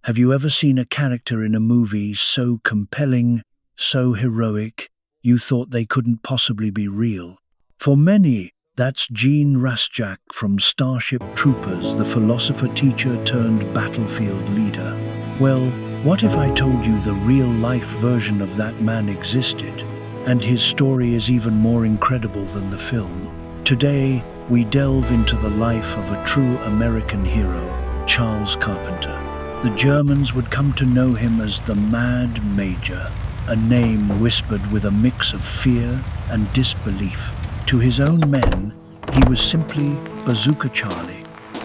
Have you ever seen a character in a movie so compelling, so heroic, you thought they couldn't possibly be real? For many, that's Gene Rasjak from Starship Troopers, the philosopher teacher turned battlefield leader. Well, what if I told you the real-life version of that man existed, and his story is even more incredible than the film? Today, we delve into the life of a true American hero, Charles Carpenter. The Germans would come to know him as the Mad Major, a name whispered with a mix of fear and disbelief. To his own men, he was simply Bazooka Charlie.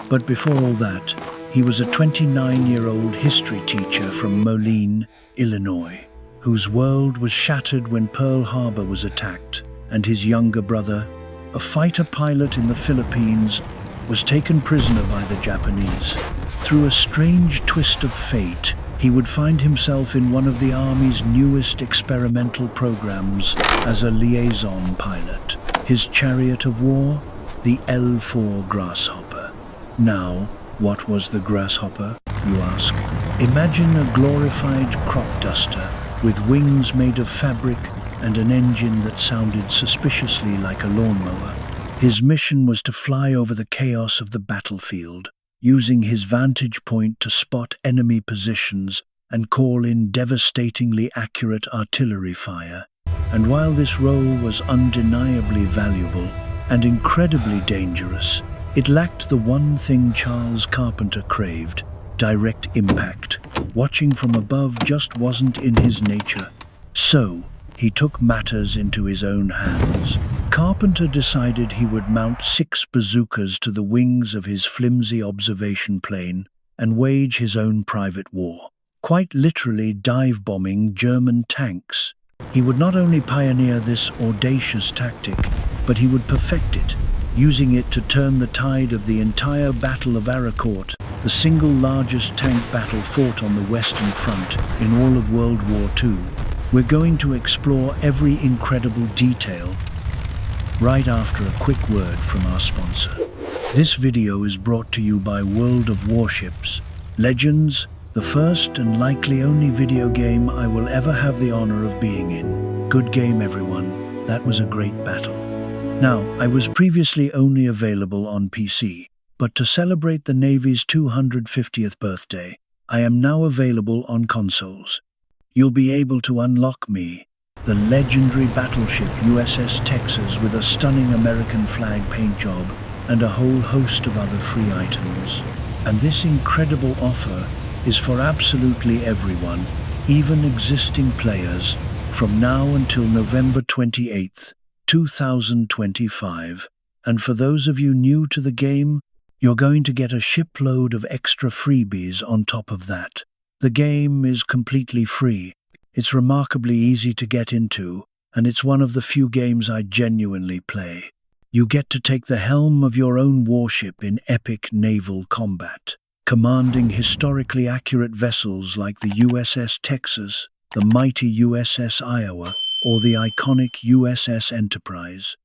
But before all that, he was a 29-year-old history teacher from Moline, Illinois, whose world was shattered when Pearl Harbor was attacked, and his younger brother, a fighter pilot in the Philippines, was taken prisoner by the Japanese. Through a strange twist of fate, he would find himself in one of the Army's newest experimental programs as a liaison pilot. His chariot of war, the L-4 Grasshopper. Now, what was the Grasshopper, you ask? Imagine a glorified Cropduster with wings made of fabric and an engine that sounded suspiciously like a lawnmower. His mission was to fly over the chaos of the battlefield, using his vantage point to spot enemy positions and call in devastatingly accurate artillery fire. And while this role was undeniably valuable and incredibly dangerous, it lacked the one thing Charles Carpenter craved: direct impact. Watching from above just wasn't in his nature. So, he took matters into his own hands. Carpenter decided he would mount 6 bazookas to the wings of his flimsy observation plane and wage his own private war, quite literally dive-bombing German tanks. He would not only pioneer this audacious tactic, but he would perfect it, using it to turn the tide of the entire Battle of Arracourt, the single largest tank battle fought on the Western Front in all of World War II. We're going to explore every incredible detail right after a quick word from our sponsor. This video is brought to you by World of Warships Legends, the first and likely only video game I will ever have the honor of being in. Good game, everyone. That was a great battle. Now, I was previously only available on PC, but to celebrate the Navy's 250th birthday, I am now available on consoles. You'll be able to unlock me, the legendary battleship USS Texas, with a stunning American flag paint job and a whole host of other free items. And this incredible offer is for absolutely everyone, even existing players, from now until November 28th, 2025. And for those of you new to the game, you're going to get a shipload of extra freebies on top of that. The game is completely free. It's remarkably easy to get into, and it's one of the few games I genuinely play. You get to take the helm of your own warship in epic naval combat, commanding historically accurate vessels like the USS Texas, the mighty USS Iowa, or the iconic USS Enterprise.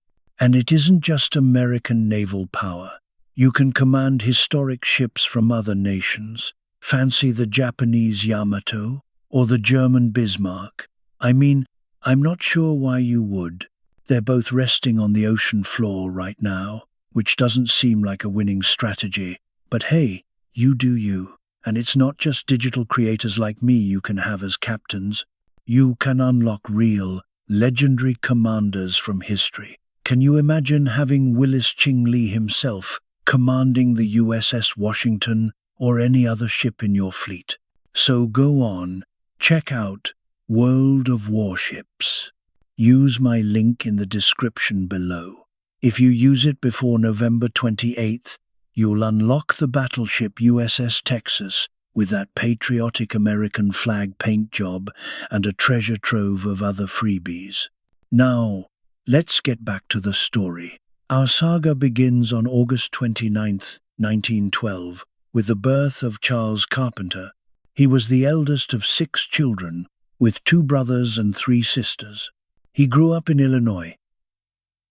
And it isn't just American naval power. You can command historic ships from other nations. Fancy the Japanese Yamato or the German Bismarck? I mean, I'm not sure why you would. They're both resting on the ocean floor right now, which doesn't seem like a winning strategy. But hey, you do you. And it's not just digital creators like me you can have as captains. You can unlock real, legendary commanders from history. Can you imagine having Willis Ching Lee himself commanding the USS Washington or any other ship in your fleet? So go on, check out World of Warships. Use my link in the description below. If you use it before November 28th, you'll unlock the battleship USS Texas with that patriotic American flag paint job and a treasure trove of other freebies. Now, let's get back to the story. Our saga begins on August 29th, 1912, with the birth of Charles Carpenter. He was the eldest of 6 children, with 2 brothers and 3 sisters. He grew up in Illinois,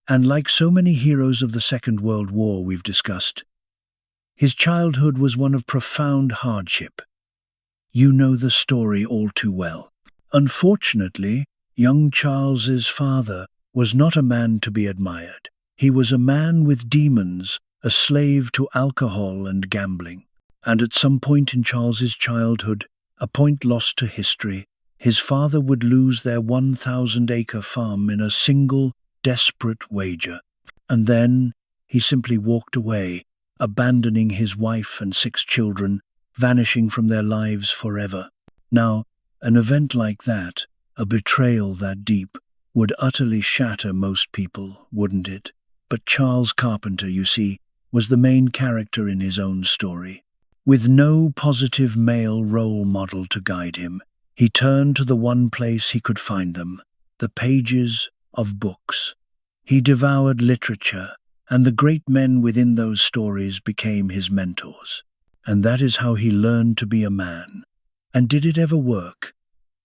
and like so many heroes of the Second World War we've discussed, his childhood was one of profound hardship. You know the story all too well. Unfortunately, young Charles's father was not a man to be admired. He was a man with demons, a slave to alcohol and gambling. And at some point in Charles's childhood, a point lost to history, his father would lose their 1,000-acre farm in a single, desperate wager. And then he simply walked away, abandoning his wife and 6 children, vanishing from their lives forever. Now, an event like that, a betrayal that deep, would utterly shatter most people, wouldn't it? But Charles Carpenter, you see, was the main character in his own story. With no positive male role model to guide him, he turned to the one place he could find them, the pages of books. He devoured literature, and the great men within those stories became his mentors. And that is how he learned to be a man. And did it ever work?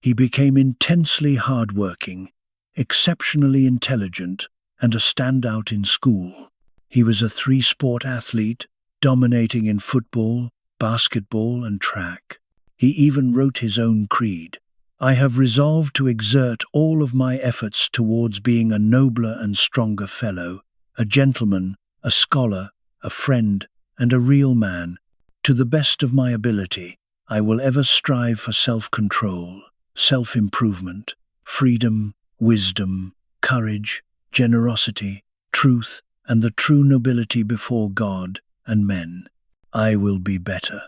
He became intensely hard-working, exceptionally intelligent, and a standout in school. He was a 3-sport athlete, dominating in football, basketball, and track. He even wrote his own creed. I have resolved to exert all of my efforts towards being a nobler and stronger fellow, a gentleman, a scholar, a friend, and a real man. To the best of my ability, I will ever strive for self-control, self-improvement, freedom, wisdom, courage, generosity, truth, and the true nobility before God and men. I will be better.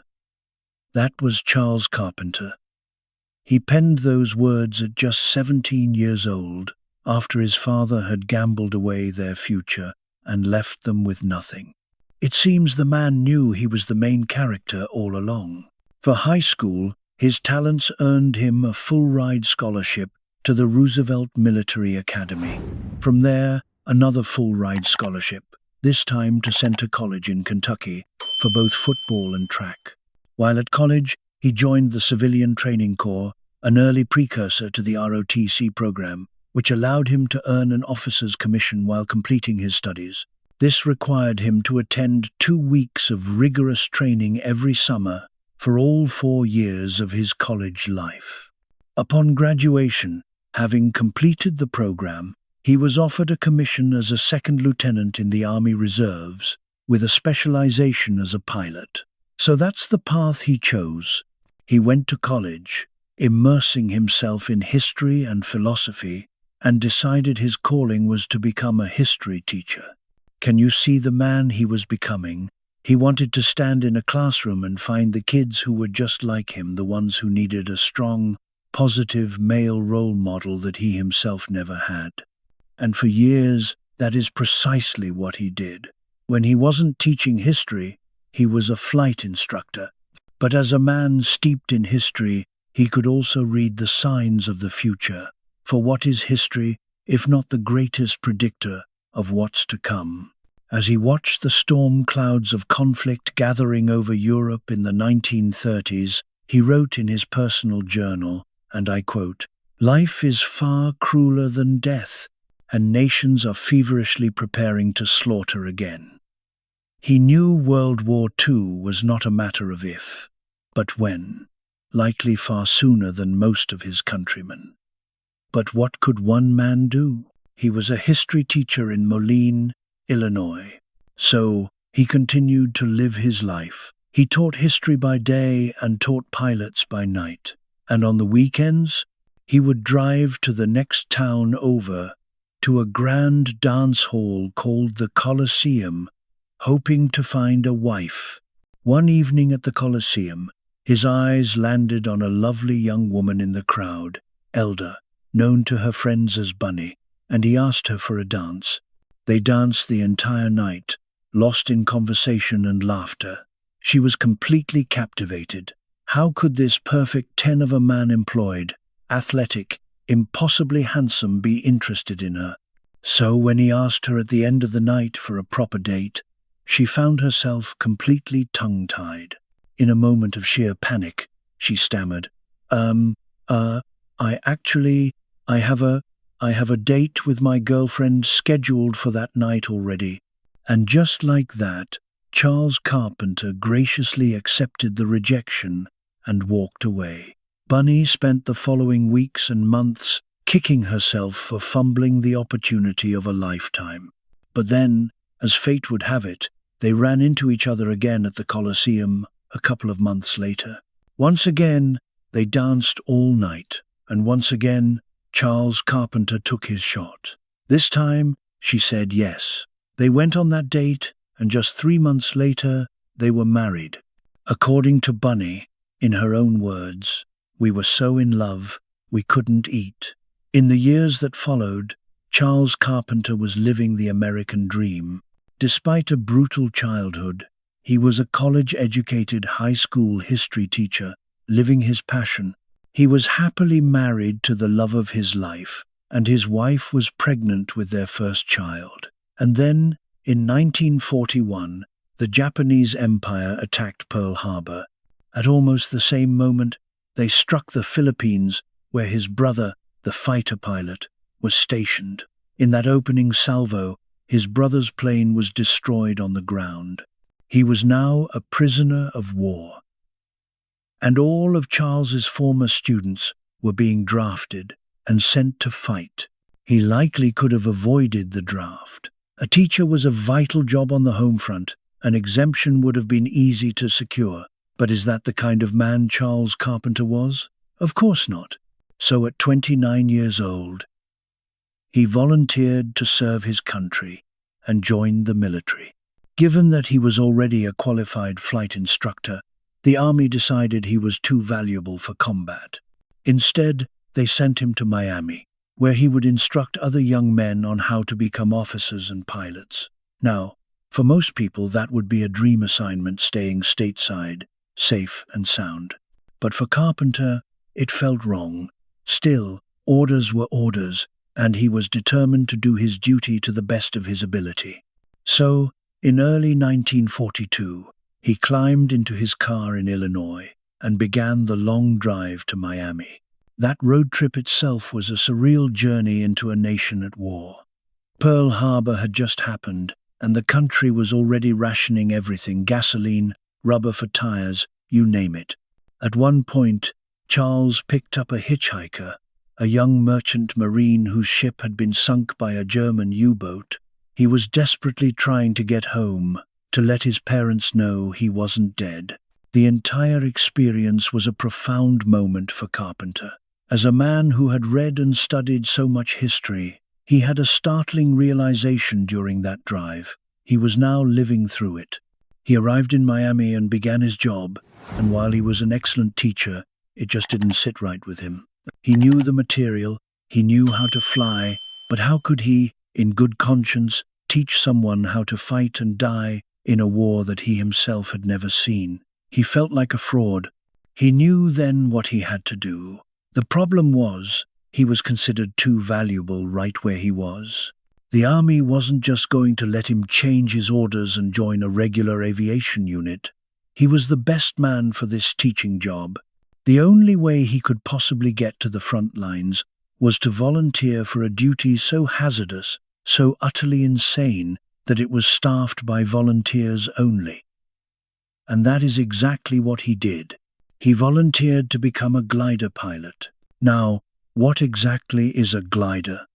That was Charles Carpenter. He penned those words at just 17 years old, after his father had gambled away their future and left them with nothing. It seems the man knew he was the main character all along. For high school, his talents earned him a full-ride scholarship to the Roosevelt Military Academy. From there, another full-ride scholarship, this time to Center College in Kentucky, for both football and track. While at college, he joined the Civilian Training Corps, an early precursor to the ROTC program, which allowed him to earn an officer's commission while completing his studies. This required him to attend 2 weeks of rigorous training every summer for all 4 years of his college life. Upon graduation, having completed the program, he was offered a commission as a 2nd lieutenant in the Army Reserves, with a specialization as a pilot. So that's the path he chose. He went to college, immersing himself in history and philosophy, and decided his calling was to become a history teacher. Can you see the man he was becoming? He wanted to stand in a classroom and find the kids who were just like him, the ones who needed a strong, positive male role model that he himself never had. And for years, that is precisely what he did. When he wasn't teaching history, he was a flight instructor. But as a man steeped in history, he could also read the signs of the future. For what is history, if not the greatest predictor of what's to come? As he watched the storm clouds of conflict gathering over Europe in the 1930s, he wrote in his personal journal, and I quote, "Life is far crueler than death, and nations are feverishly preparing to slaughter again." He knew World War II was not a matter of if, but when, likely far sooner than most of his countrymen. But what could one man do? He was a history teacher in Moline, Illinois. So he continued to live his life. He taught history by day and taught pilots by night. And on the weekends, he would drive to the next town over, to a grand dance hall called the Colosseum, hoping to find a wife. One evening at the Colosseum, his eyes landed on a lovely young woman in the crowd, Elda, known to her friends as Bunny, and he asked her for a dance. They danced the entire night, lost in conversation and laughter. She was completely captivated. How could this perfect 10 of a man employed, athletic, impossibly handsome be interested in her? So when he asked her at the end of the night for a proper date, she found herself completely tongue-tied. In a moment of sheer panic, she stammered, I have a date with my girlfriend scheduled for that night already." And just like that, Charles Carpenter graciously accepted the rejection and walked away. Bunny spent the following weeks and months kicking herself for fumbling the opportunity of a lifetime. But then, as fate would have it, they ran into each other again at the Colosseum a couple of months later. Once again, they danced all night, and once again, Charles Carpenter took his shot. This time, she said yes. They went on that date, and just 3 months later, they were married. According to Bunny, in her own words, "We were so in love, we couldn't eat." In the years that followed, Charles Carpenter was living the American dream. Despite a brutal childhood, he was a college-educated high school history teacher, living his passion. He was happily married to the love of his life, and his wife was pregnant with their first child. And then, in 1941, the Japanese Empire attacked Pearl Harbor. At almost the same moment, they struck the Philippines, where his brother, the fighter pilot, was stationed. In that opening salvo, his brother's plane was destroyed on the ground. He was now a prisoner of war. And all of Charles's former students were being drafted and sent to fight. He likely could have avoided the draft. A teacher was a vital job on the home front. An exemption would have been easy to secure. But is that the kind of man Charles Carpenter was? Of course not. So at 29 years old, he volunteered to serve his country and joined the military. Given that he was already a qualified flight instructor, the Army decided he was too valuable for combat. Instead, they sent him to Miami, where he would instruct other young men on how to become officers and pilots. Now, for most people that would be a dream assignment, staying stateside, safe and sound. But for Carpenter, it felt wrong. Still, orders were orders, and he was determined to do his duty to the best of his ability. So, in early 1942, he climbed into his car in Illinois and began the long drive to Miami. That road trip itself was a surreal journey into a nation at war. Pearl Harbor had just happened, and the country was already rationing everything: gasoline, rubber for tires, you name it. At one point, Charles picked up a hitchhiker, a young merchant marine whose ship had been sunk by a German U-boat. He was desperately trying to get home, to let his parents know he wasn't dead. The entire experience was a profound moment for Carpenter. As a man who had read and studied so much history, he had a startling realization during that drive. He was now living through it. He arrived in Miami and began his job, and while he was an excellent teacher, it just didn't sit right with him. He knew the material, he knew how to fly, but how could he, in good conscience, teach someone how to fight and die in a war that he himself had never seen? He felt like a fraud. He knew then what he had to do. The problem was, he was considered too valuable right where he was. The Army wasn't just going to let him change his orders and join a regular aviation unit. He was the best man for this teaching job. The only way he could possibly get to the front lines was to volunteer for a duty so hazardous, so utterly insane, that it was staffed by volunteers only. And that is exactly what he did. He volunteered to become a glider pilot. Now, what exactly is a glider?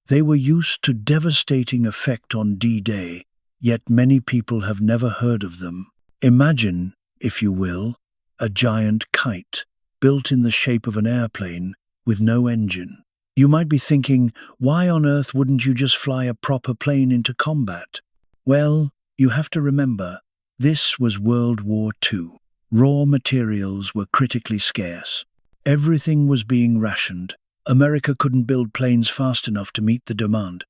They were used to devastating effect on D-Day, yet many people have never heard of them. Imagine, if you will, a giant kite, built in the shape of an airplane, with no engine. You might be thinking, why on earth wouldn't you just fly a proper plane into combat? Well, you have to remember, this was World War II. Raw materials were critically scarce. Everything was being rationed. America couldn't build planes fast enough to meet the demand.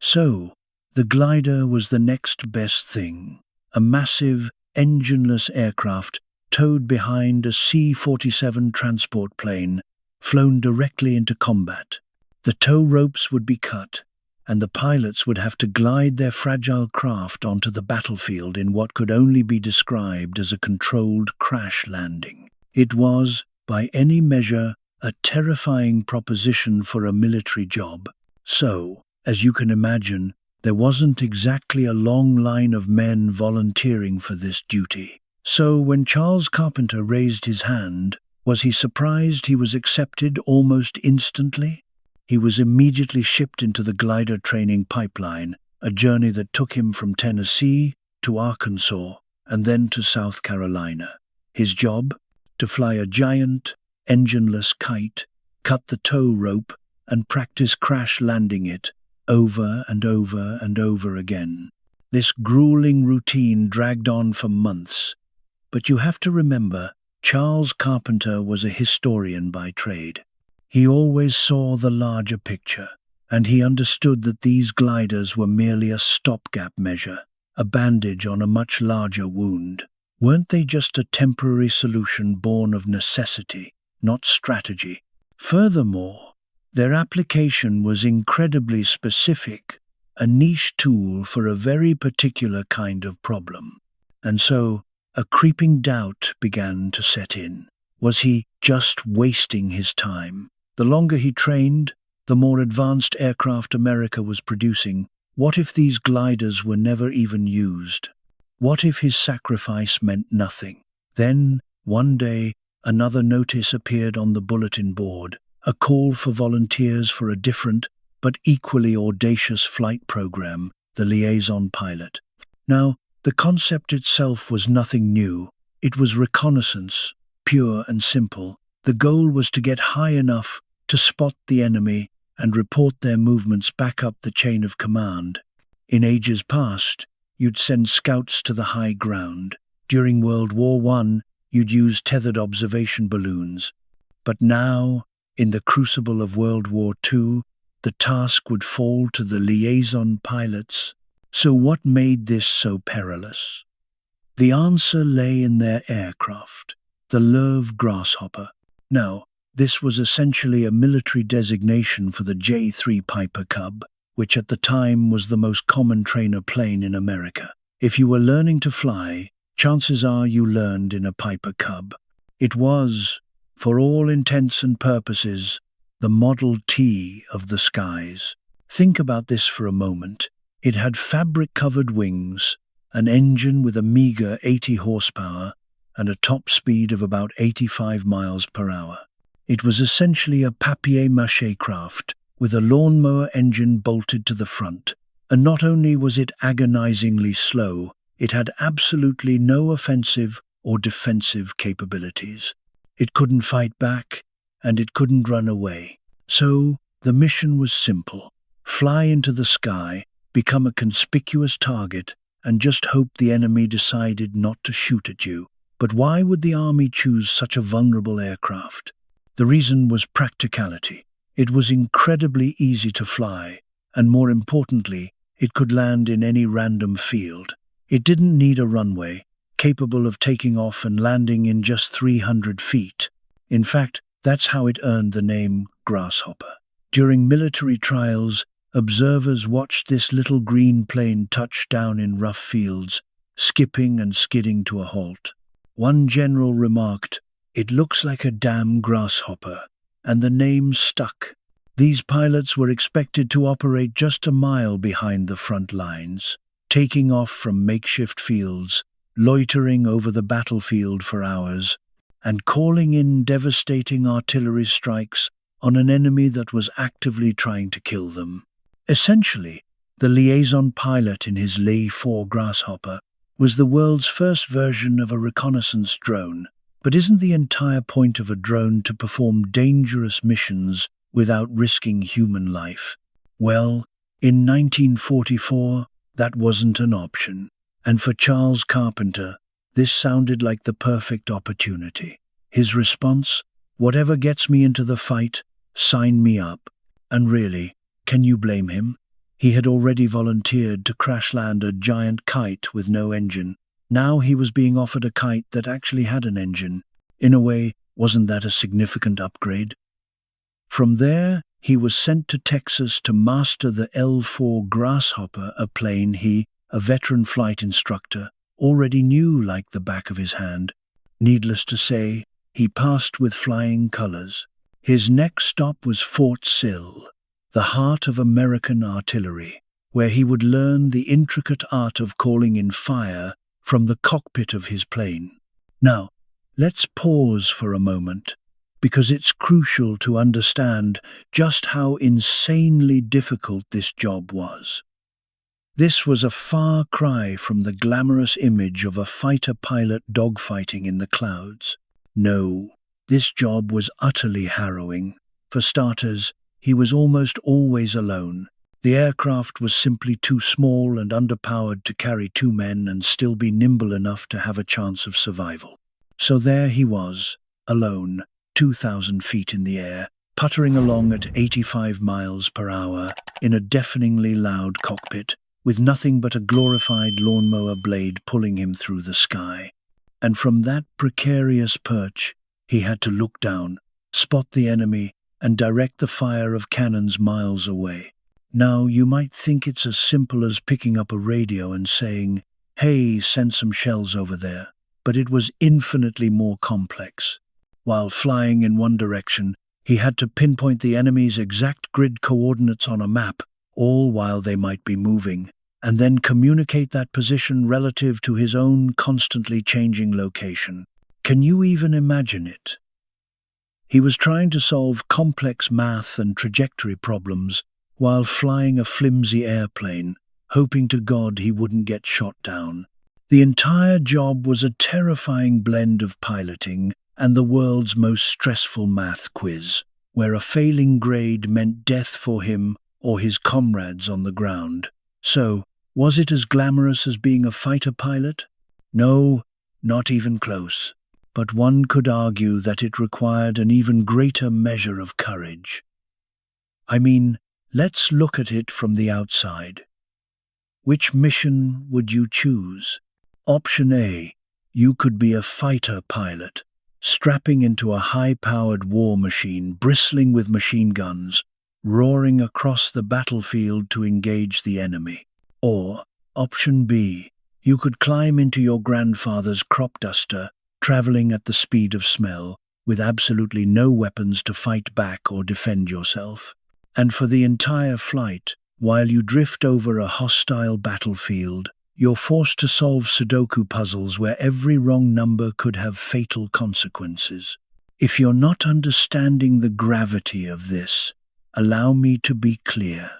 So, the glider was the next best thing. A massive, engineless aircraft towed behind a C-47 transport plane, flown directly into combat. The tow ropes would be cut, and the pilots would have to glide their fragile craft onto the battlefield in what could only be described as a controlled crash landing. It was, by any measure, a terrifying proposition for a military job. So, as you can imagine, there wasn't exactly a long line of men volunteering for this duty. So when Charles Carpenter raised his hand, was he surprised he was accepted almost instantly? He was immediately shipped into the glider training pipeline, a journey that took him from Tennessee to Arkansas and then to South Carolina. His job? To fly a giant, engineless kite, cut the tow rope, and practice crash landing it over and over and over again. This grueling routine dragged on for months. But you have to remember, Charles Carpenter was a historian by trade. He always saw the larger picture, and he understood that these gliders were merely a stopgap measure, a bandage on a much larger wound. Weren't they just a temporary solution born of necessity, not strategy? Furthermore, their application was incredibly specific, a niche tool for a very particular kind of problem. And so, a creeping doubt began to set in. Was he just wasting his time? The longer he trained, the more advanced aircraft America was producing. What if these gliders were never even used? What if his sacrifice meant nothing? Then, one day, another notice appeared on the bulletin board, a call for volunteers for a different, but equally audacious flight program, the liaison pilot. Now, the concept itself was nothing new. It was reconnaissance, pure and simple. The goal was to get high enough to spot the enemy and report their movements back up the chain of command. In ages past, you'd send scouts to the high ground. During World War I, you'd use tethered observation balloons. But now, in the crucible of World War II, the task would fall to the liaison pilots. So what made this so perilous? The answer lay in their aircraft, the WWII Grasshopper. Now, this was essentially a military designation for the J-3 Piper Cub, which at the time was the most common trainer plane in America. If you were learning to fly, chances are you learned in a Piper Cub. It was, for all intents and purposes, the Model T of the skies. Think about this for a moment. It had fabric-covered wings, an engine with a meager 80 horsepower, and a top speed of about 85 miles per hour. It was essentially a papier-mâché craft, with a lawnmower engine bolted to the front. And not only was it agonizingly slow, it had absolutely no offensive or defensive capabilities. It couldn't fight back, and it couldn't run away. So, the mission was simple. Fly into the sky, become a conspicuous target, and just hope the enemy decided not to shoot at you. But why would the army choose such a vulnerable aircraft? The reason was practicality. It was incredibly easy to fly, and more importantly, it could land in any random field. It didn't need a runway, capable of taking off and landing in just 300 feet. In fact, that's how it earned the name Grasshopper. During military trials, observers watched this little green plane touch down in rough fields, skipping and skidding to a halt. One general remarked, "It looks like a damn grasshopper," and the name stuck. These pilots were expected to operate just a mile behind the front lines, taking off from makeshift fields, loitering over the battlefield for hours, and calling in devastating artillery strikes on an enemy that was actively trying to kill them. Essentially, the liaison pilot in his L-4 Grasshopper was the world's first version of a reconnaissance drone. But isn't the entire point of a drone to perform dangerous missions without risking human life? Well, in 1944, that wasn't an option. And for Charles Carpenter, this sounded like the perfect opportunity. His response, "Whatever gets me into the fight, sign me up." And really, can you blame him? He had already volunteered to crash land a giant kite with no engine. Now he was being offered a kite that actually had an engine. In a way, wasn't that a significant upgrade? From there, he was sent to Texas to master the L-4 Grasshopper, a plane he, a veteran flight instructor, already knew like the back of his hand. Needless to say, he passed with flying colors. His next stop was Fort Sill, the heart of American artillery, where he would learn the intricate art of calling in fire from the cockpit of his plane. Now, let's pause for a moment, because it's crucial to understand just how insanely difficult this job was. This was a far cry from the glamorous image of a fighter pilot dogfighting in the clouds. No, this job was utterly harrowing. For starters, he was almost always alone. The aircraft was simply too small and underpowered to carry two men and still be nimble enough to have a chance of survival. So there he was, alone, 2,000 feet in the air, puttering along at 85 miles per hour in a deafeningly loud cockpit, with nothing but a glorified lawnmower blade pulling him through the sky. And from that precarious perch, he had to look down, spot the enemy, and direct the fire of cannons miles away. Now, you might think it's as simple as picking up a radio and saying, "Hey, send some shells over there." But it was infinitely more complex. While flying in one direction, he had to pinpoint the enemy's exact grid coordinates on a map, all while they might be moving, and then communicate that position relative to his own constantly changing location. Can you even imagine it? He was trying to solve complex math and trajectory problems while flying a flimsy airplane, hoping to God he wouldn't get shot down. The entire job was a terrifying blend of piloting and the world's most stressful math quiz, where a failing grade meant death for him or his comrades on the ground. So, was it as glamorous as being a fighter pilot? No, not even close. But one could argue that it required an even greater measure of courage. I mean, let's look at it from the outside. Which mission would you choose? Option A, you could be a fighter pilot, strapping into a high-powered war machine bristling with machine guns, roaring across the battlefield to engage the enemy. Or, Option B, you could climb into your grandfather's Cropduster, traveling at the speed of smell, with absolutely no weapons to fight back or defend yourself. And for the entire flight, while you drift over a hostile battlefield, you're forced to solve Sudoku puzzles where every wrong number could have fatal consequences. If you're not understanding the gravity of this, allow me to be clear.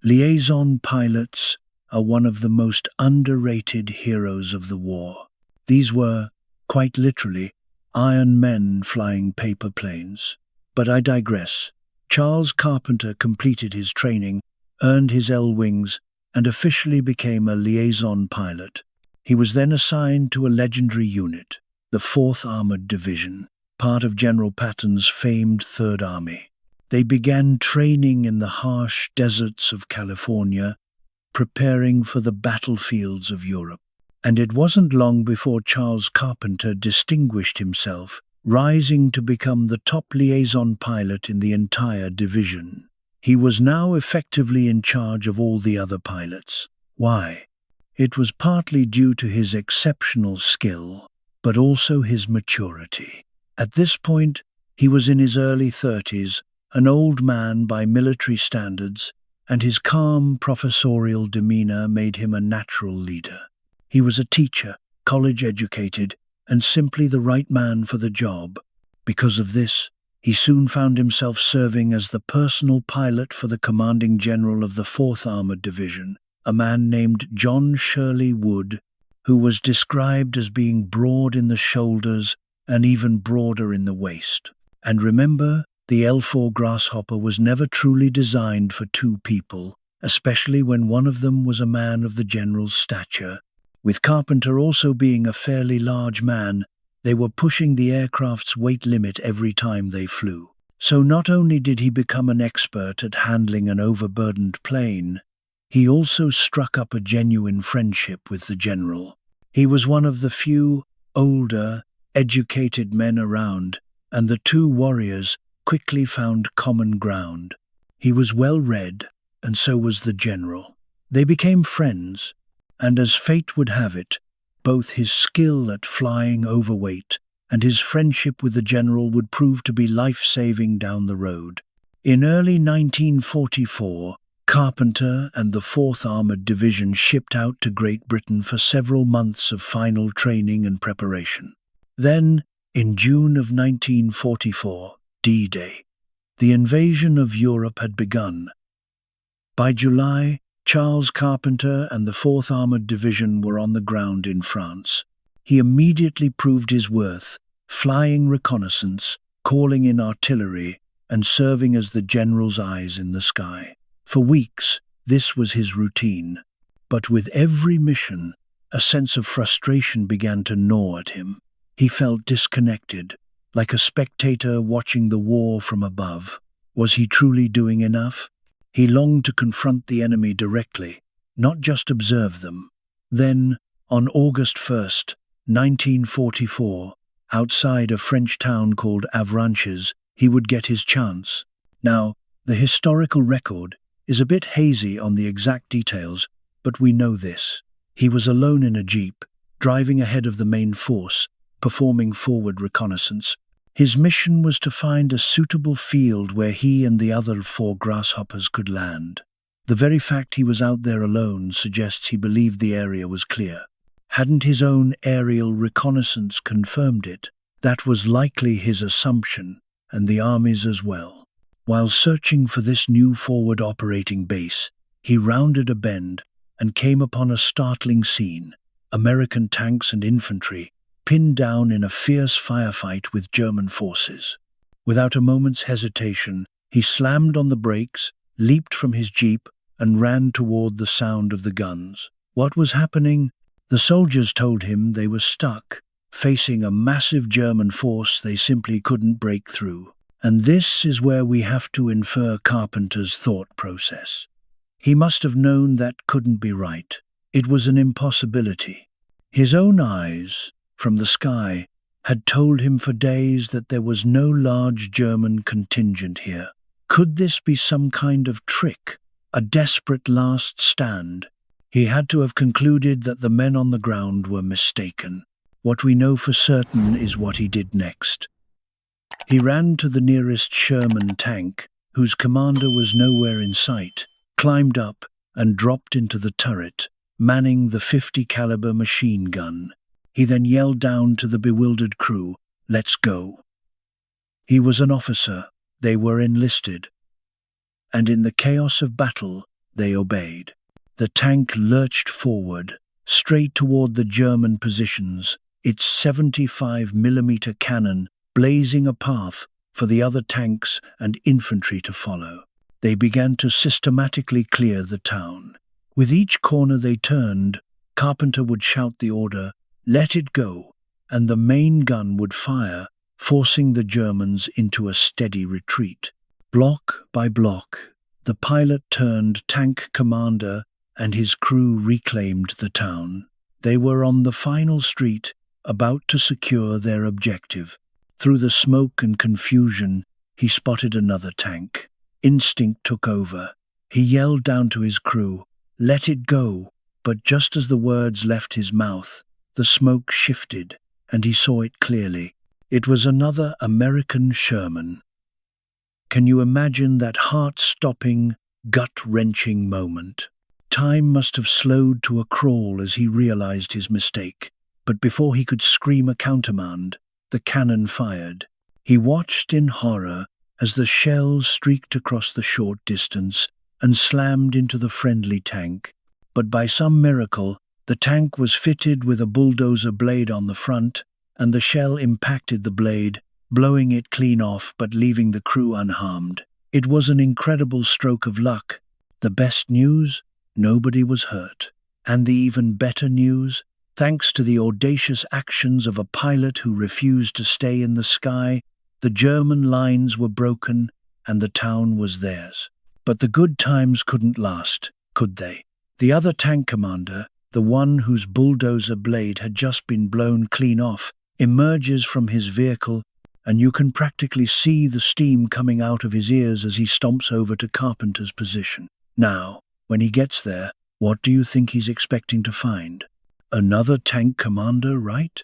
Liaison pilots are one of the most underrated heroes of the war. These were, quite literally, iron men flying paper planes. But I digress. Charles Carpenter completed his training, earned his L-wings, and officially became a liaison pilot. He was then assigned to a legendary unit, the 4th Armored Division, part of General Patton's famed Third Army. They began training in the harsh deserts of California, preparing for the battlefields of Europe. And it wasn't long before Charles Carpenter distinguished himself, rising to become the top liaison pilot in the entire division. He was now effectively in charge of all the other pilots. Why? It was partly due to his exceptional skill, but also his maturity. At this point, he was in his early 30s, an old man by military standards, and his calm professorial demeanor made him a natural leader. He was a teacher, college-educated, and simply the right man for the job. Because of this, he soon found himself serving as the personal pilot for the commanding general of the 4th Armored Division, a man named John Shirley Wood, who was described as being broad in the shoulders and even broader in the waist. And remember, the L-4 Grasshopper was never truly designed for two people, especially when one of them was a man of the general's stature. With Carpenter also being a fairly large man, they were pushing the aircraft's weight limit every time they flew. So not only did he become an expert at handling an overburdened plane, he also struck up a genuine friendship with the general. He was one of the few, older, educated men around, and the two warriors quickly found common ground. He was well-read, and so was the general. They became friends, and as fate would have it, both his skill at flying overweight and his friendship with the general would prove to be life-saving down the road. In early 1944, Carpenter and the 4th Armored Division shipped out to Great Britain for several months of final training and preparation. Then, in June of 1944, D-Day, the invasion of Europe had begun. By July, Charles Carpenter and the 4th Armored Division were on the ground in France. He immediately proved his worth, flying reconnaissance, calling in artillery, and serving as the general's eyes in the sky. For weeks, this was his routine. But with every mission, a sense of frustration began to gnaw at him. He felt disconnected, like a spectator watching the war from above. Was he truly doing enough? He longed to confront the enemy directly, not just observe them. Then, on August 1st, 1944, outside a French town called Avranches, he would get his chance. Now, the historical record is a bit hazy on the exact details, but we know this. He was alone in a jeep, driving ahead of the main force, performing forward reconnaissance. His mission was to find a suitable field where he and the other 4 grasshoppers could land. The very fact he was out there alone suggests he believed the area was clear. Hadn't his own aerial reconnaissance confirmed it? That was likely his assumption, and the Army's as well. While searching for this new forward operating base, he rounded a bend and came upon a startling scene. American tanks and infantry pinned down in a fierce firefight with German forces. Without a moment's hesitation, he slammed on the brakes, leaped from his jeep, and ran toward the sound of the guns. What was happening? The soldiers told him they were stuck, facing a massive German force they simply couldn't break through. And this is where we have to infer Carpenter's thought process. He must have known that couldn't be right. It was an impossibility. His own eyes, from the sky, had told him for days that there was no large German contingent here. Could this be some kind of trick, a desperate last stand? He had to have concluded that the men on the ground were mistaken. What we know for certain is what he did next. He ran to the nearest Sherman tank, whose commander was nowhere in sight, climbed up, and dropped into the turret, manning the .50 caliber machine gun. He then yelled down to the bewildered crew, "Let's go." He was an officer, they were enlisted, and in the chaos of battle, they obeyed. The tank lurched forward, straight toward the German positions, its 75mm cannon blazing a path for the other tanks and infantry to follow. They began to systematically clear the town. With each corner they turned, Carpenter would shout the order, "Let it go," and the main gun would fire, forcing the Germans into a steady retreat. Block by block, the pilot turned tank commander and his crew reclaimed the town. They were on the final street, about to secure their objective. Through the smoke and confusion, he spotted another tank. Instinct took over. He yelled down to his crew, "Let it go," but just as the words left his mouth, the smoke shifted, and he saw it clearly. It was another American Sherman. Can you imagine that heart-stopping, gut-wrenching moment? Time must have slowed to a crawl as he realized his mistake. But before he could scream a countermand, the cannon fired. He watched in horror as the shells streaked across the short distance and slammed into the friendly tank. But by some miracle, the tank was fitted with a bulldozer blade on the front, and the shell impacted the blade, blowing it clean off but leaving the crew unharmed. It was an incredible stroke of luck. The best news? Nobody was hurt. And the even better news? Thanks to the audacious actions of a pilot who refused to stay in the sky, the German lines were broken and the town was theirs. But the good times couldn't last, could they? The other tank commander, the one whose bulldozer blade had just been blown clean off, emerges from his vehicle, and you can practically see the steam coming out of his ears as he stomps over to Carpenter's position. Now, when he gets there, what do you think he's expecting to find? Another tank commander, right?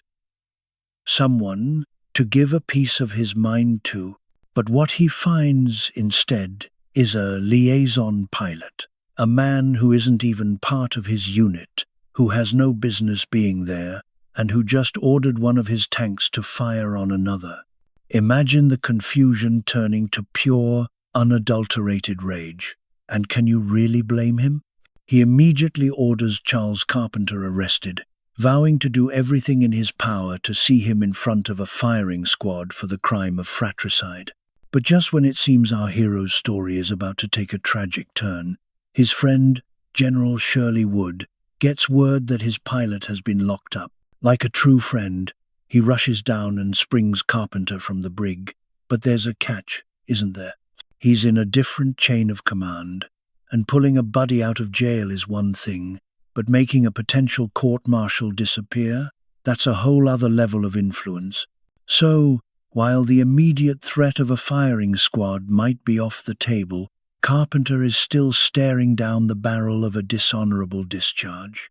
Someone to give a piece of his mind to, but what he finds instead is a liaison pilot. A man who isn't even part of his unit, who has no business being there, and who just ordered one of his tanks to fire on another. Imagine the confusion turning to pure, unadulterated rage. And can you really blame him? He immediately orders Charles Carpenter arrested, vowing to do everything in his power to see him in front of a firing squad for the crime of fratricide. But just when it seems our hero's story is about to take a tragic turn, his friend, General Shirley Wood, gets word that his pilot has been locked up. Like a true friend, he rushes down and springs Carpenter from the brig. But there's a catch, isn't there? He's in a different chain of command, and pulling a buddy out of jail is one thing, but making a potential court-martial disappear, that's a whole other level of influence. So, while the immediate threat of a firing squad might be off the table, Carpenter is still staring down the barrel of a dishonorable discharge.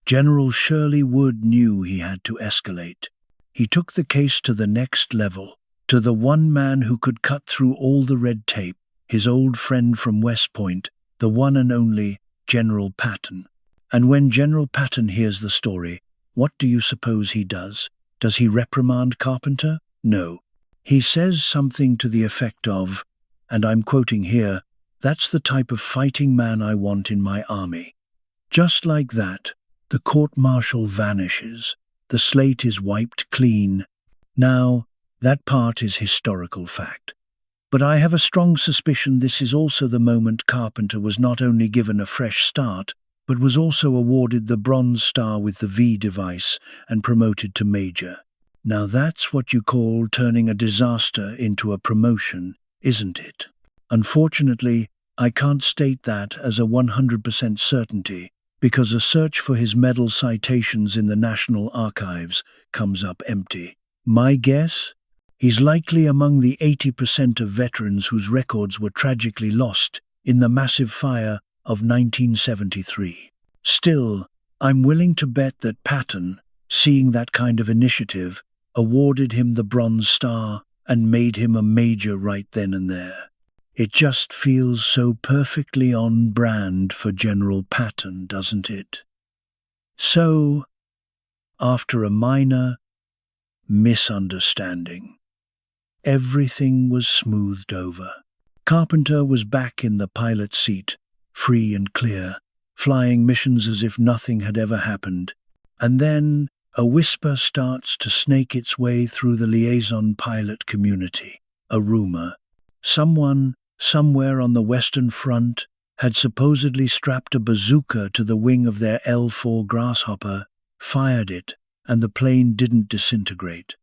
General Shirley Wood knew he had to escalate. He took the case to the next level, to the one man who could cut through all the red tape, his old friend from West Point, the one and only General Patton. And when General Patton hears the story, what do you suppose he does? Does he reprimand Carpenter? No. He says something to the effect of, and I'm quoting here, "That's the type of fighting man I want in my army." Just like that, the court-martial vanishes. The slate is wiped clean. Now, that part is historical fact. But I have a strong suspicion this is also the moment Carpenter was not only given a fresh start, but was also awarded the Bronze Star with the V device and promoted to Major. Now that's what you call turning a disaster into a promotion, isn't it? Unfortunately, I can't state that as a 100% certainty, because a search for his medal citations in the National Archives comes up empty. My guess? He's likely among the 80% of veterans whose records were tragically lost in the massive fire of 1973. Still, I'm willing to bet that Patton, seeing that kind of initiative, awarded him the Bronze Star and made him a major right then and there. It just feels so perfectly on brand for General Patton, doesn't it? So, after a minor misunderstanding, everything was smoothed over. Carpenter was back in the pilot's seat, free and clear, flying missions as if nothing had ever happened. And then a whisper starts to snake its way through the liaison pilot community. A rumor. Someone, somewhere on the Western Front, had supposedly strapped a bazooka to the wing of their L-4 Grasshopper, fired it, and the plane didn't disintegrate.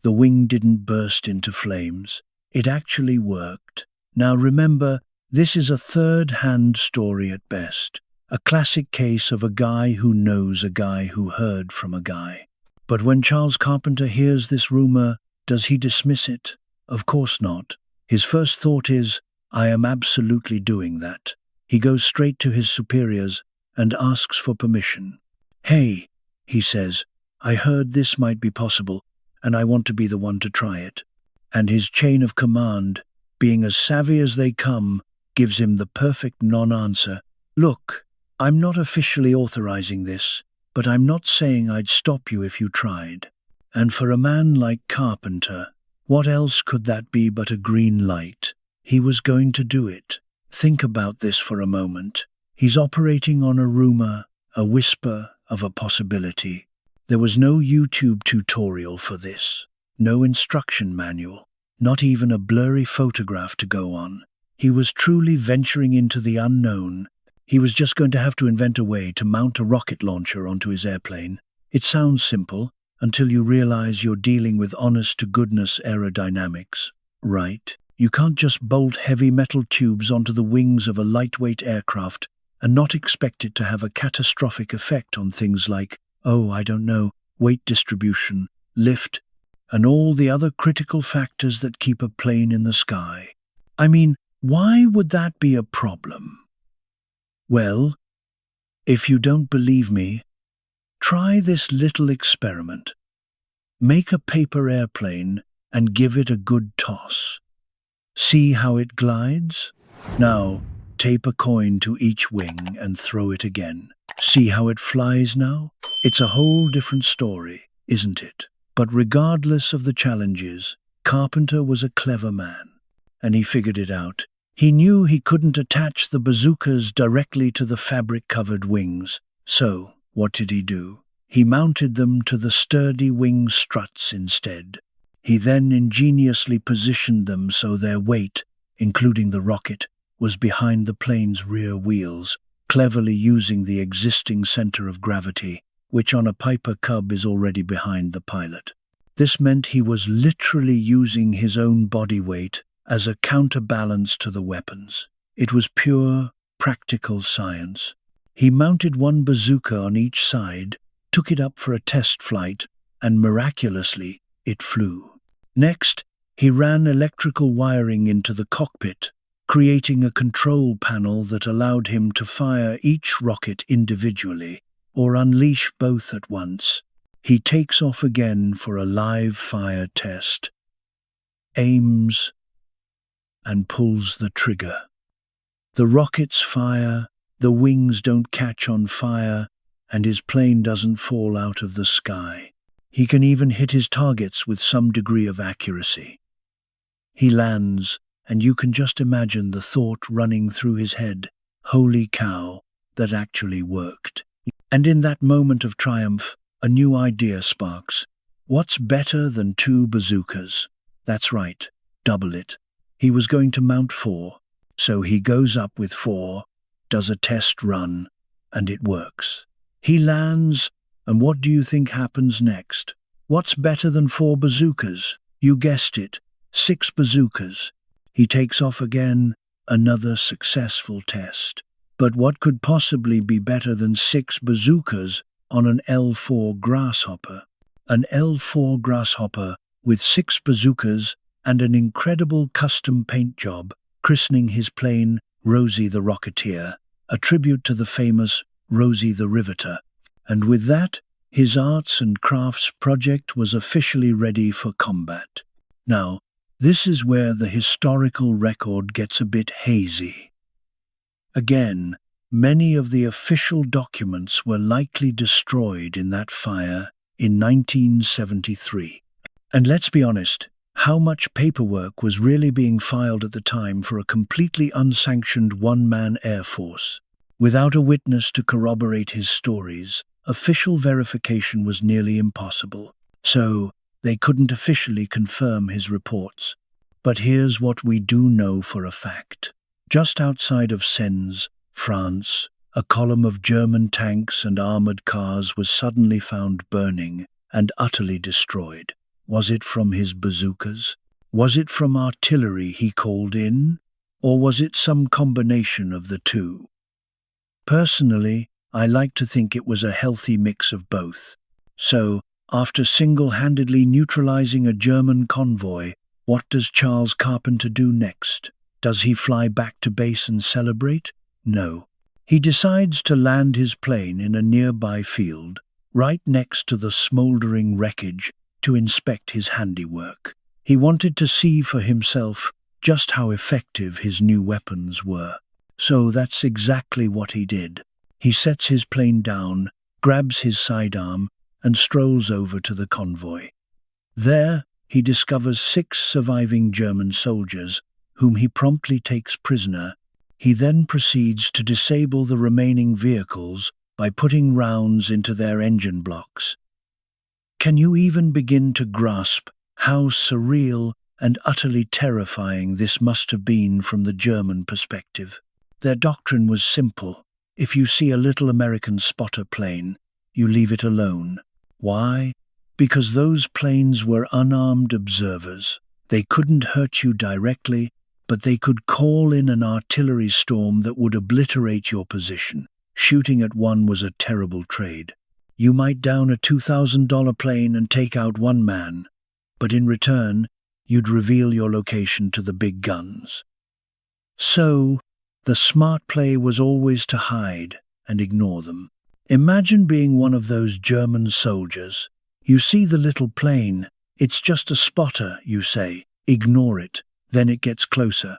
The wing didn't burst into flames. It actually worked. Now remember, this is a third-hand story at best. A classic case of a guy who knows a guy who heard from a guy. But when Charles Carpenter hears this rumor, does he dismiss it? Of course not. His first thought is, I am absolutely doing that. He goes straight to his superiors and asks for permission. Hey, he says, I heard this might be possible, and I want to be the one to try it. And his chain of command, being as savvy as they come, gives him the perfect non-answer. Look, I'm not officially authorizing this, but I'm not saying I'd stop you if you tried. And for a man like Carpenter, what else could that be but a green light? He was going to do it. Think about this for a moment. He's operating on a rumor, a whisper of a possibility. There was no YouTube tutorial for this, no instruction manual, not even a blurry photograph to go on. He was truly venturing into the unknown. He was just going to have to invent a way to mount a rocket launcher onto his airplane. It sounds simple until you realize you're dealing with honest-to-goodness aerodynamics, right? You can't just bolt heavy metal tubes onto the wings of a lightweight aircraft and not expect it to have a catastrophic effect on things like, weight distribution, lift, and all the other critical factors that keep a plane in the sky. I mean, why would that be a problem? Well, if you don't believe me, try this little experiment. Make a paper airplane and give it a good toss. See how it glides? Now, tape a coin to each wing and throw it again. See how it flies now? It's a whole different story, isn't it? But regardless of the challenges, Carpenter was a clever man, and he figured it out. He knew he couldn't attach the bazookas directly to the fabric-covered wings. So, what did he do? He mounted them to the sturdy wing struts instead. He then ingeniously positioned them so their weight, including the rocket, was behind the plane's rear wheels, cleverly using the existing center of gravity, which on a Piper Cub is already behind the pilot. This meant he was literally using his own body weight as a counterbalance to the weapons. It was pure, practical science. He mounted one bazooka on each side, took it up for a test flight, and miraculously, it flew. Next, he ran electrical wiring into the cockpit, creating a control panel that allowed him to fire each rocket individually, or unleash both at once. He takes off again for a live fire test, aims, and pulls the trigger. The rockets fire, the wings don't catch on fire, and his plane doesn't fall out of the sky. He can even hit his targets with some degree of accuracy. He lands, and you can just imagine the thought running through his head, "Holy cow, that actually worked." And in that moment of triumph, a new idea sparks. What's better than two bazookas? That's right, double it. He was going to mount 4, so he goes up with 4, does a test run, and it works. He lands, and what do you think happens next? What's better than 4 bazookas? You guessed it, 6 bazookas. He takes off again, another successful test. But what could possibly be better than 6 bazookas on an L-4 Grasshopper? An L-4 Grasshopper with 6 bazookas and an incredible custom paint job, christening his plane Rosie the Rocketeer, a tribute to the famous Rosie the Riveter. And with that, his arts and crafts project was officially ready for combat. Now, this is where the historical record gets a bit hazy. Again, many of the official documents were likely destroyed in that fire in 1973. And let's be honest, how much paperwork was really being filed at the time for a completely unsanctioned one-man air force? Without a witness to corroborate his stories, official verification was nearly impossible. So, they couldn't officially confirm his reports. But here's what we do know for a fact. Just outside of Sens, France, a column of German tanks and armored cars was suddenly found burning and utterly destroyed. Was it from his bazookas? Was it from artillery he called in? Or was it some combination of the two? Personally, I like to think it was a healthy mix of both. So, after single-handedly neutralizing a German convoy, what does Charles Carpenter do next? Does he fly back to base and celebrate? No. He decides to land his plane in a nearby field, right next to the smoldering wreckage, to inspect his handiwork. He wanted to see for himself just how effective his new weapons were. So that's exactly what he did. He sets his plane down, grabs his sidearm, and strolls over to the convoy. There, he discovers 6 surviving German soldiers, whom he promptly takes prisoner. He then proceeds to disable the remaining vehicles by putting rounds into their engine blocks. Can you even begin to grasp how surreal and utterly terrifying this must have been from the German perspective? Their doctrine was simple. If you see a little American spotter plane, you leave it alone. Why? Because those planes were unarmed observers. They couldn't hurt you directly, but they could call in an artillery storm that would obliterate your position. Shooting at one was a terrible trade. You might down a $2,000 plane and take out one man, but in return, you'd reveal your location to the big guns. So, the smart play was always to hide and ignore them. Imagine being one of those German soldiers. You see the little plane. It's just a spotter, you say. Ignore it. Then it gets closer.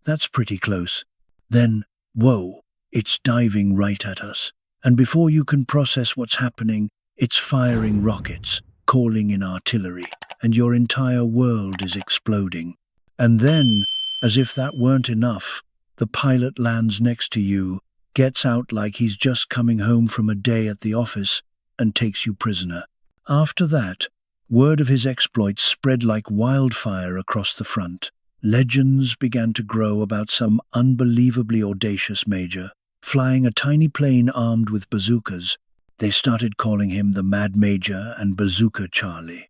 That's pretty close. Then, whoa, it's diving right at us. And before you can process what's happening, it's firing rockets, calling in artillery, and your entire world is exploding. And then, as if that weren't enough, the pilot lands next to you, gets out like he's just coming home from a day at the office, and takes you prisoner. After that, word of his exploits spread like wildfire across the front. Legends began to grow about some unbelievably audacious major, flying a tiny plane armed with bazookas. They started calling him the Mad Major and Bazooka Charlie.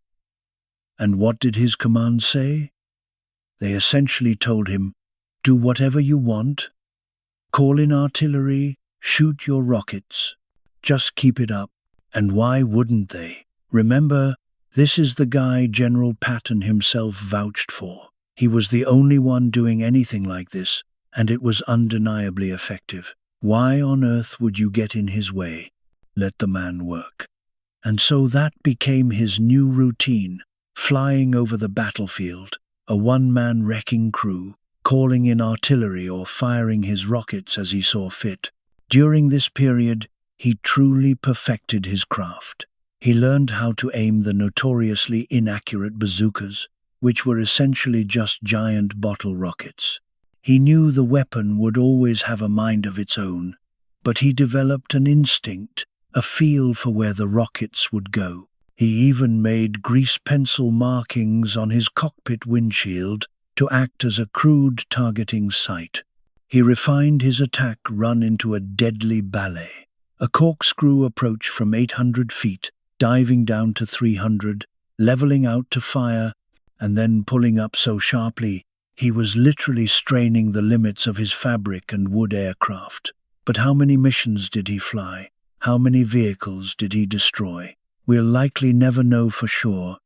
And what did his command say? They essentially told him, do whatever you want, call in artillery, shoot your rockets, just keep it up. And why wouldn't they? Remember, this is the guy General Patton himself vouched for. He was the only one doing anything like this, and it was undeniably effective. Why on earth would you get in his way? Let the man work. And so that became his new routine, flying over the battlefield, a one-man wrecking crew, calling in artillery or firing his rockets as he saw fit. During this period, he truly perfected his craft. He learned how to aim the notoriously inaccurate bazookas, which were essentially just giant bottle rockets. He knew the weapon would always have a mind of its own, but he developed an instinct, a feel for where the rockets would go. He even made grease pencil markings on his cockpit windshield to act as a crude targeting sight. He refined his attack run into a deadly ballet, a corkscrew approach from 800 feet, diving down to 300, leveling out to fire, and then pulling up so sharply he was literally straining the limits of his fabric and wood aircraft. But how many missions did he fly? How many vehicles did he destroy? We'll likely never know for sure,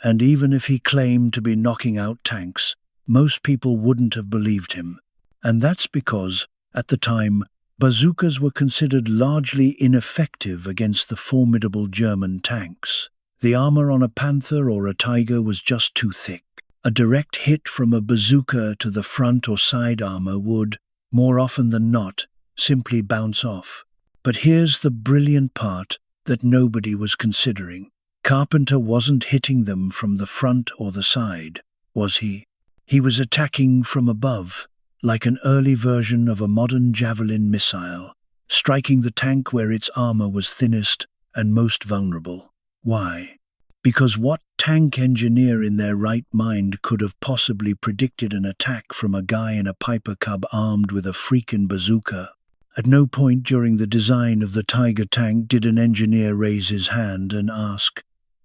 and even if he claimed to be knocking out tanks, most people wouldn't have believed him. And that's because, at the time, bazookas were considered largely ineffective against the formidable German tanks. The armor on a Panther or a Tiger was just too thick. A direct hit from a bazooka to the front or side armor would, more often than not, simply bounce off. But here's the brilliant part that nobody was considering. Carpenter wasn't hitting them from the front or the side, was he? He was attacking from above, like an early version of a modern Javelin missile, striking the tank where its armor was thinnest and most vulnerable. Why? Because what tank engineer in their right mind could have possibly predicted an attack from a guy in a Piper Cub armed with a freaking bazooka? At no point during the design of the Tiger tank did an engineer raise his hand and ask,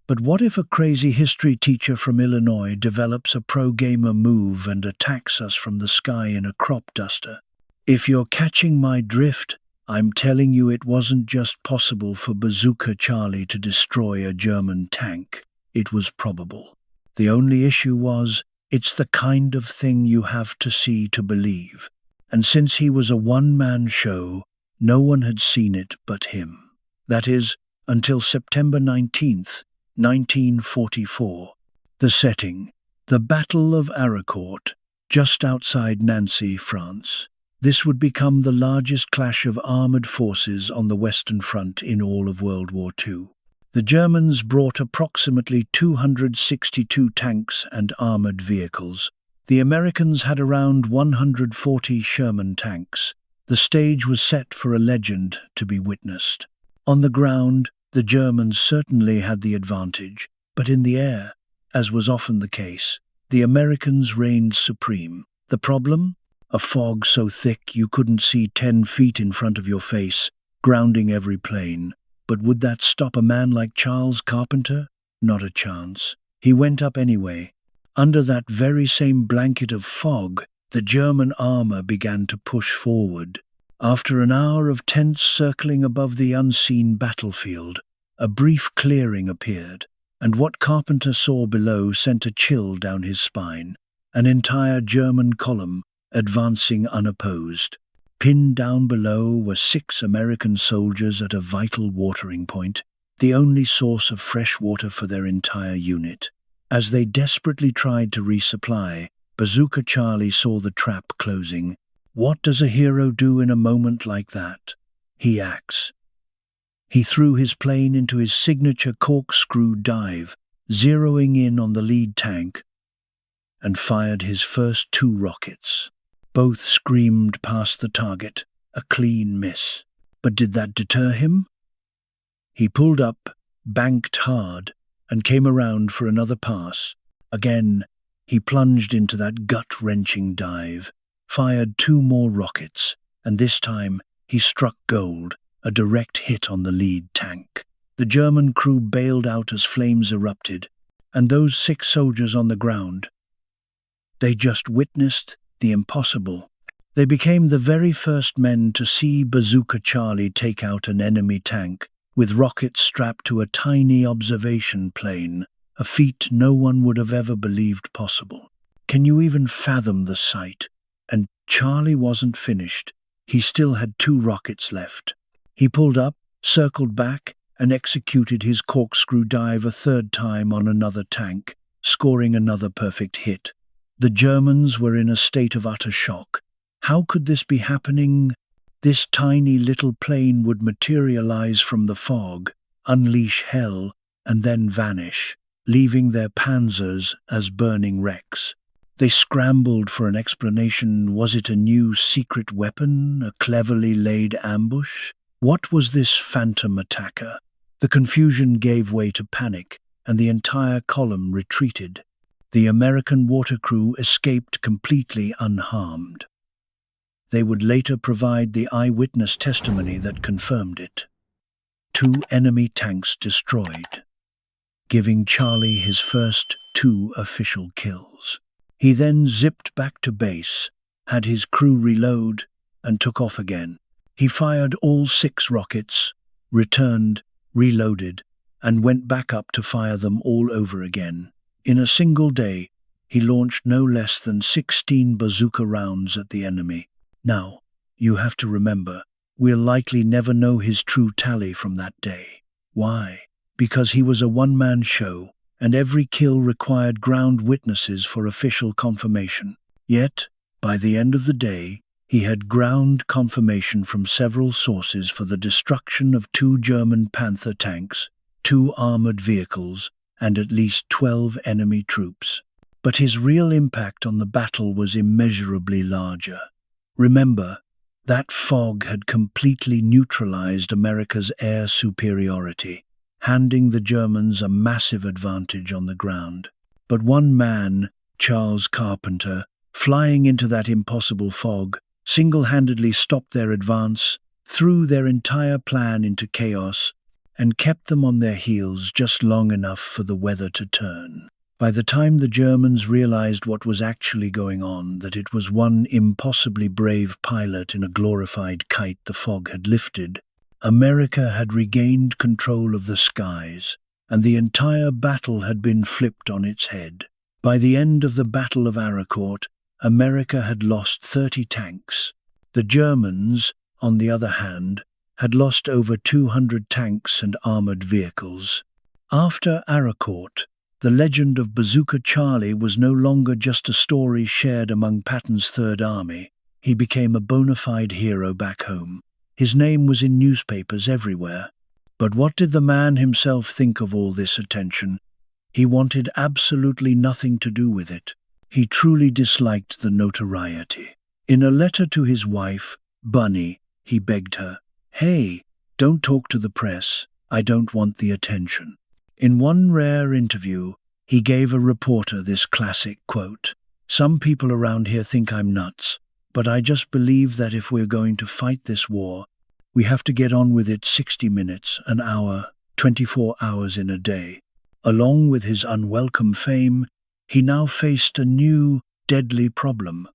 but what if a crazy history teacher from Illinois develops a pro-gamer move and attacks us from the sky in a Cropduster? If you're catching my drift, I'm telling you it wasn't just possible for Bazooka Charlie to destroy a German tank. It was probable. The only issue was, it's the kind of thing you have to see to believe. And since he was a one-man show, no one had seen it but him. That is, until September 19th, 1944. The setting, the Battle of Arracourt, just outside Nancy, France. This would become the largest clash of armored forces on the Western Front in all of World War II. The Germans brought approximately 262 tanks and armored vehicles. The Americans had around 140 Sherman tanks. The stage was set for a legend to be witnessed. On the ground, the Germans certainly had the advantage, but in the air, as was often the case, the Americans reigned supreme. The problem? A fog so thick you couldn't see 10 feet in front of your face, grounding every plane. But would that stop a man like Charles Carpenter? Not a chance. He went up anyway. Under that very same blanket of fog, the German armor began to push forward. After an hour of tense circling above the unseen battlefield, a brief clearing appeared, and what Carpenter saw below sent a chill down his spine. An entire German column, advancing unopposed. Pinned down below were 6 American soldiers at a vital watering point, the only source of fresh water for their entire unit. As they desperately tried to resupply, Bazooka Charlie saw the trap closing. What does a hero do in a moment like that? He acts. He threw his plane into his signature corkscrew dive, zeroing in on the lead tank, and fired his first 2 rockets. Both screamed past the target, a clean miss. But did that deter him? He pulled up, banked hard, and came around for another pass. Again, he plunged into that gut-wrenching dive, fired 2 more rockets, and this time he struck gold, a direct hit on the lead tank. The German crew bailed out as flames erupted, and those 6 soldiers on the ground, they just witnessed the impossible. They became the very first men to see Bazooka Charlie take out an enemy tank, with rockets strapped to a tiny observation plane, a feat no one would have ever believed possible. Can you even fathom the sight? And Charlie wasn't finished. He still had 2 rockets left. He pulled up, circled back, and executed his corkscrew dive a 3rd time on another tank, scoring another perfect hit. The Germans were in a state of utter shock. How could this be happening? This tiny little plane would materialize from the fog, unleash hell, and then vanish, leaving their panzers as burning wrecks. They scrambled for an explanation. Was it a new secret weapon, a cleverly laid ambush? What was this phantom attacker? The confusion gave way to panic, and the entire column retreated. The American water crew escaped completely unharmed. They would later provide the eyewitness testimony that confirmed it. 2 enemy tanks destroyed, giving Charlie his first 2 official kills. He then zipped back to base, had his crew reload, and took off again. He fired all 6 rockets, returned, reloaded, and went back up to fire them all over again. In a single day, he launched no less than 16 bazooka rounds at the enemy. Now, you have to remember, we'll likely never know his true tally from that day. Why? Because he was a one-man show, and every kill required ground witnesses for official confirmation. Yet, by the end of the day, he had ground confirmation from several sources for the destruction of 2 German Panther tanks, 2 armored vehicles, and at least 12 enemy troops. But his real impact on the battle was immeasurably larger. Remember, that fog had completely neutralized America's air superiority, handing the Germans a massive advantage on the ground. But one man, Charles Carpenter, flying into that impossible fog, single-handedly stopped their advance, threw their entire plan into chaos, and kept them on their heels just long enough for the weather to turn. By the time the Germans realized what was actually going on, that it was one impossibly brave pilot in a glorified kite, the fog had lifted, America had regained control of the skies, and the entire battle had been flipped on its head. By the end of the Battle of Arracourt, America had lost 30 tanks. The Germans, on the other hand, had lost over 200 tanks and armored vehicles. After Arracourt, the legend of Bazooka Charlie was no longer just a story shared among Patton's Third Army. He became a bona fide hero back home. His name was in newspapers everywhere. But what did the man himself think of all this attention? He wanted absolutely nothing to do with it. He truly disliked the notoriety. In a letter to his wife, Bunny, he begged her, "Hey, don't talk to the press. I don't want the attention." In one rare interview, he gave a reporter this classic quote, "Some people around here think I'm nuts, but I just believe that if we're going to fight this war, we have to get on with it 60 minutes, an hour, 24 hours in a day." Along with his unwelcome fame, he now faced a new, deadly problem.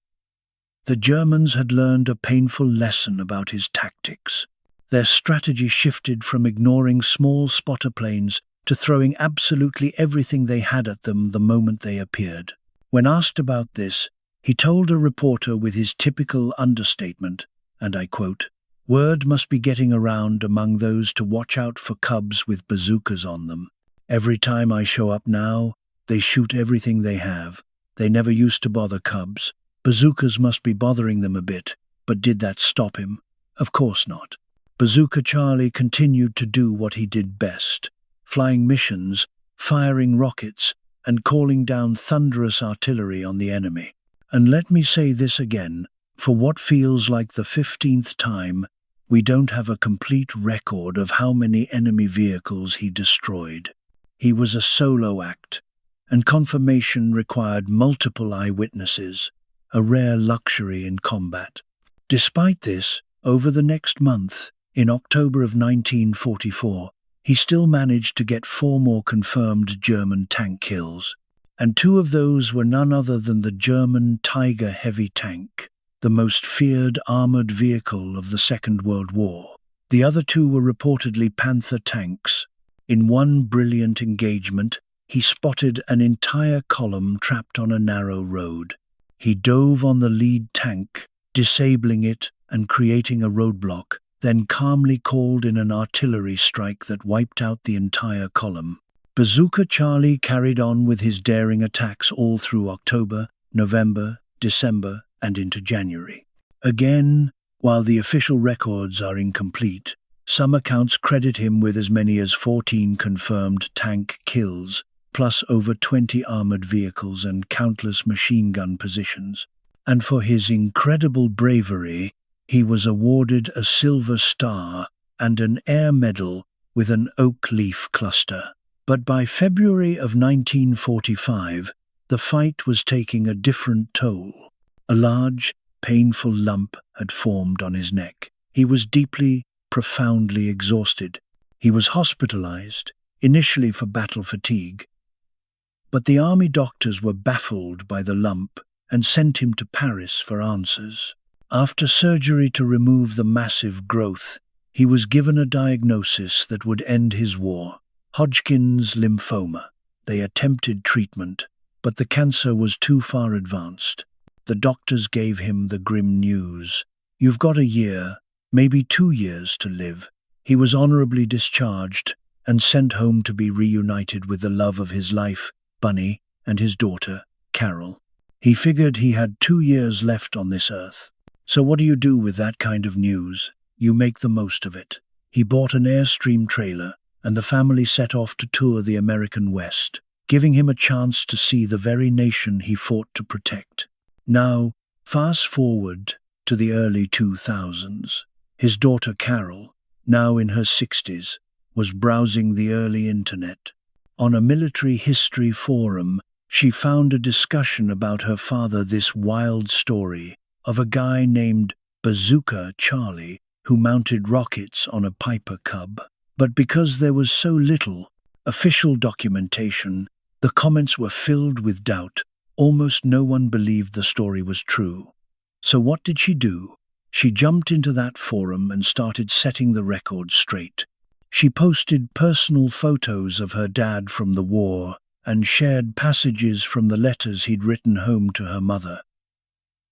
The Germans had learned a painful lesson about his tactics. Their strategy shifted from ignoring small spotter planes to throwing absolutely everything they had at them the moment they appeared. When asked about this, he told a reporter with his typical understatement, and I quote, "Word must be getting around among those to watch out for cubs with bazookas on them. Every time I show up now, they shoot everything they have. They never used to bother cubs. Bazookas must be bothering them a bit. But did that stop him? Of course not. Bazooka Charlie continued to do what he did best, flying missions, firing rockets, and calling down thunderous artillery on the enemy. And let me say this again, for what feels like the 15th time, we don't have a complete record of how many enemy vehicles he destroyed. He was a solo act, and confirmation required multiple eyewitnesses, a rare luxury in combat. Despite this, over the next month, in October of 1944, he still managed to get 4 more confirmed German tank kills, and 2 of those were none other than the German Tiger heavy tank, the most feared armored vehicle of the Second World War. The other 2 were reportedly Panther tanks. In one brilliant engagement, he spotted an entire column trapped on a narrow road. He dove on the lead tank, disabling it and creating a roadblock, then calmly called in an artillery strike that wiped out the entire column. Bazooka Charlie carried on with his daring attacks all through October, November, December, and into January. Again, while the official records are incomplete, some accounts credit him with as many as 14 confirmed tank kills, plus over 20 armored vehicles and countless machine gun positions. And for his incredible bravery, he was awarded a Silver Star and an Air Medal with an oak leaf cluster. But by February of 1945, the fight was taking a different toll. A large, painful lump had formed on his neck. He was deeply, profoundly exhausted. He was hospitalized, initially for battle fatigue. But the army doctors were baffled by the lump and sent him to Paris for answers. After surgery to remove the massive growth, he was given a diagnosis that would end his war: Hodgkin's lymphoma. They attempted treatment, but the cancer was too far advanced. The doctors gave him the grim news: "You've got a year, maybe 2 years to live." He was honorably discharged and sent home to be reunited with the love of his life, Bunny, and his daughter, Carol. He figured he had 2 years left on this earth. So what do you do with that kind of news? You make the most of it. He bought an Airstream trailer, and the family set off to tour the American West, giving him a chance to see the very nation he fought to protect. Now, fast forward to the early 2000s. His daughter Carol, now in her 60s, was browsing the early internet. On a military history forum, she found a discussion about her father, this wild story of a guy named Bazooka Charlie who mounted rockets on a Piper Cub. But because there was so little official documentation, the comments were filled with doubt. Almost no one believed the story was true. So what did she do? She jumped into that forum and started setting the record straight. She posted personal photos of her dad from the war and shared passages from the letters he'd written home to her mother.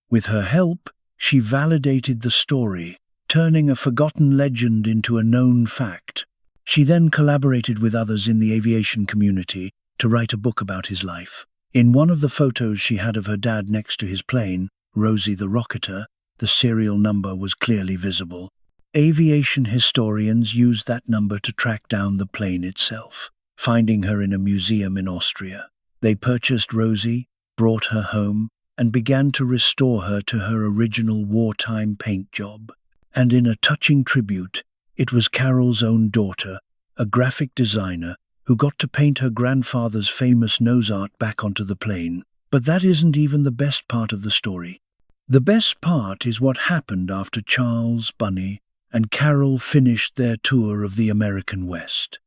With her help, she validated the story, turning a forgotten legend into a known fact. She then collaborated with others in the aviation community to write a book about his life. In one of the photos she had of her dad next to his plane, Rosie the Rocketer, the serial number was clearly visible. Aviation historians used that number to track down the plane itself, finding her in a museum in Austria. They purchased Rosie, brought her home, and began to restore her to her original wartime paint job. And in a touching tribute, it was Carol's own daughter, a graphic designer, who got to paint her grandfather's famous nose art back onto the plane. But that isn't even the best part of the story. The best part is what happened after Charles, Bunny, and Carol finished their tour of the American West.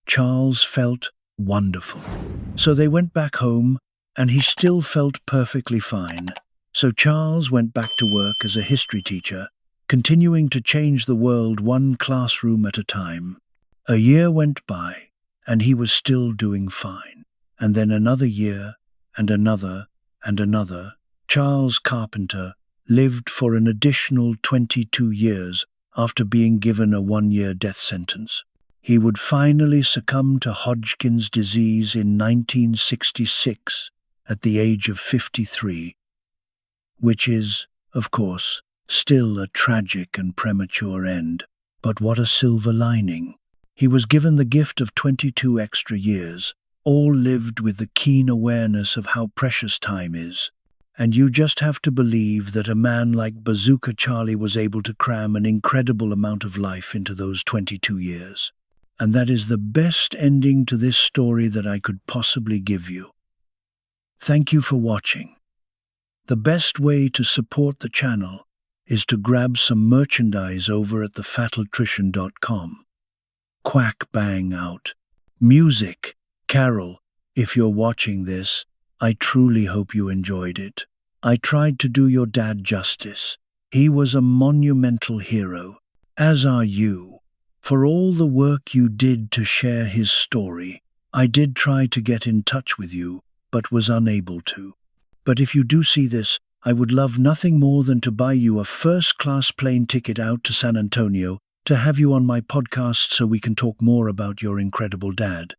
Charles felt wonderful. So they went back home, and he still felt perfectly fine. So Charles went back to work as a history teacher, continuing to change the world one classroom at a time. A year went by, and he was still doing fine. And then another year, and another, and another. Charles Carpenter lived for an additional 22 years after being given a 1-year death sentence. He would finally succumb to Hodgkin's disease in 1966 at the age of 53, which is, of course, Still a tragic and premature end. But what a silver lining. He was given the gift of 22 extra years, all lived with the keen awareness of how precious time is. And you just have to believe that a man like Bazooka Charlie was able to cram an incredible amount of life into those 22 years. And that is the best ending to this story that I could possibly give you. Thank you for watching. The best way to support the channel is to grab some merchandise over at thefataltrician.com. Quack bang out. Music. Carol, if you're watching this, I truly hope you enjoyed it. I tried to do your dad justice. He was a monumental hero, as are you. For all the work you did to share his story, I did try to get in touch with you, but was unable to. But if you do see this, I would love nothing more than to buy you a first-class plane ticket out to San Antonio to have you on my podcast so we can talk more about your incredible dad.